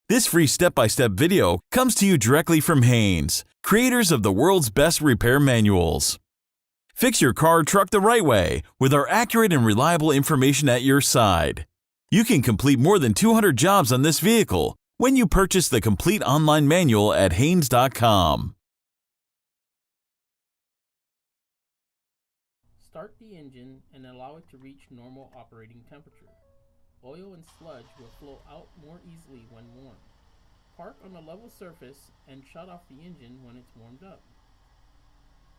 This free step-by-step video comes to you directly from Haynes, creators of the world's best repair manuals. Fix your car or truck the right way with our accurate and reliable information at your side. You can complete more than 200 jobs on this vehicle when you purchase the complete online manual at Haynes.com. Start the engine and allow it to reach normal operating temperature. Oil and sludge will flow out more easily when warm. Park on a level surface and shut off the engine when it's warmed up.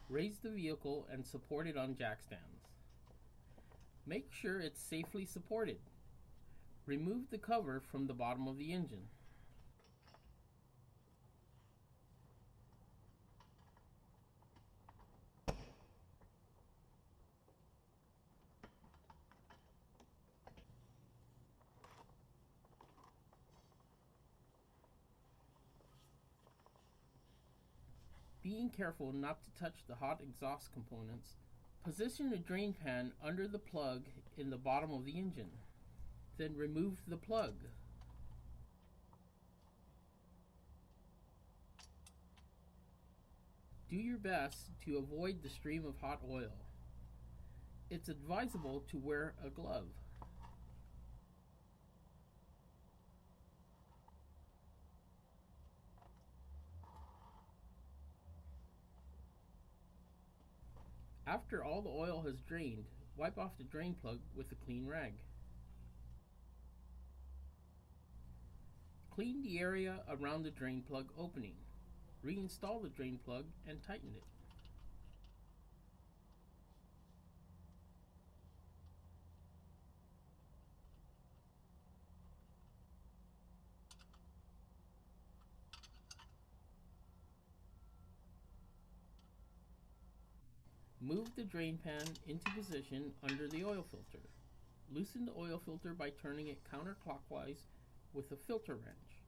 Raise the vehicle and support it on jack stands. Make sure it's safely supported. Remove the cover from the bottom of the engine. Being careful not to touch the hot exhaust components, position the drain pan under the plug in the bottom of the engine. Then remove the plug. Do your best to avoid the stream of hot oil. It's advisable to wear a glove. After all the oil has drained, wipe off the drain plug with a clean rag. Clean the area around the drain plug opening. Reinstall the drain plug and tighten it. Move the drain pan into position under the oil filter. Loosen the oil filter by turning it counterclockwise with a filter wrench.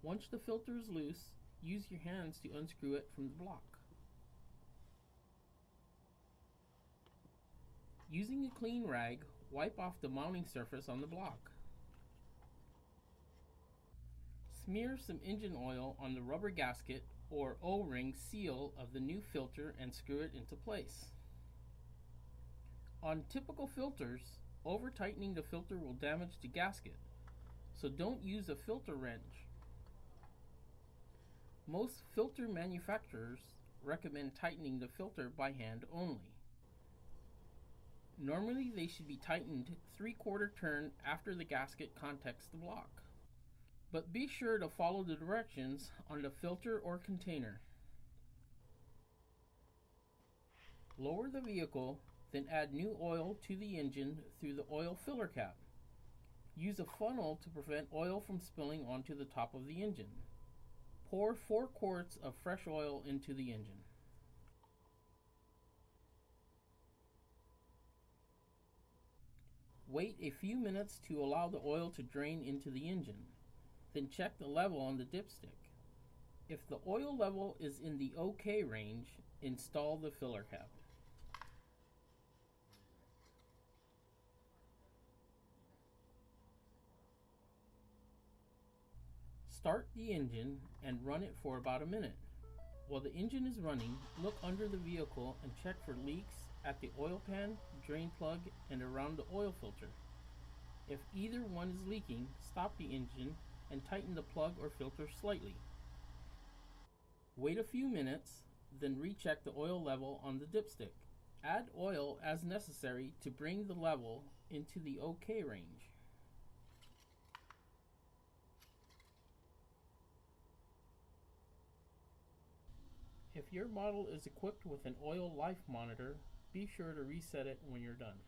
Once the filter is loose, use your hands to unscrew it from the block. Using a clean rag, wipe off the mounting surface on the block. Smear some engine oil on the rubber gasket or O-ring seal of the new filter and screw it into place. On typical filters, over-tightening the filter will damage the gasket, so don't use a filter wrench. Most filter manufacturers recommend tightening the filter by hand only. Normally they should be tightened 3/4 turn after the gasket contacts the block. But be sure to follow the directions on the filter or container. Lower the vehicle, then add new oil to the engine through the oil filler cap. Use a funnel to prevent oil from spilling onto the top of the engine. Pour 4 quarts of fresh oil into the engine. Wait a few minutes to allow the oil to drain into the engine. Then check the level on the dipstick. If the oil level is in the OK range, install the filler cap. Start the engine and run it for about a minute. While the engine is running, look under the vehicle and check for leaks at the oil pan, drain plug, and around the oil filter. If either one is leaking, stop the engine and tighten the plug or filter slightly. Wait a few minutes, then recheck the oil level on the dipstick. Add oil as necessary to bring the level into the OK range. If your model is equipped with an oil life monitor, be sure to reset it when you're done.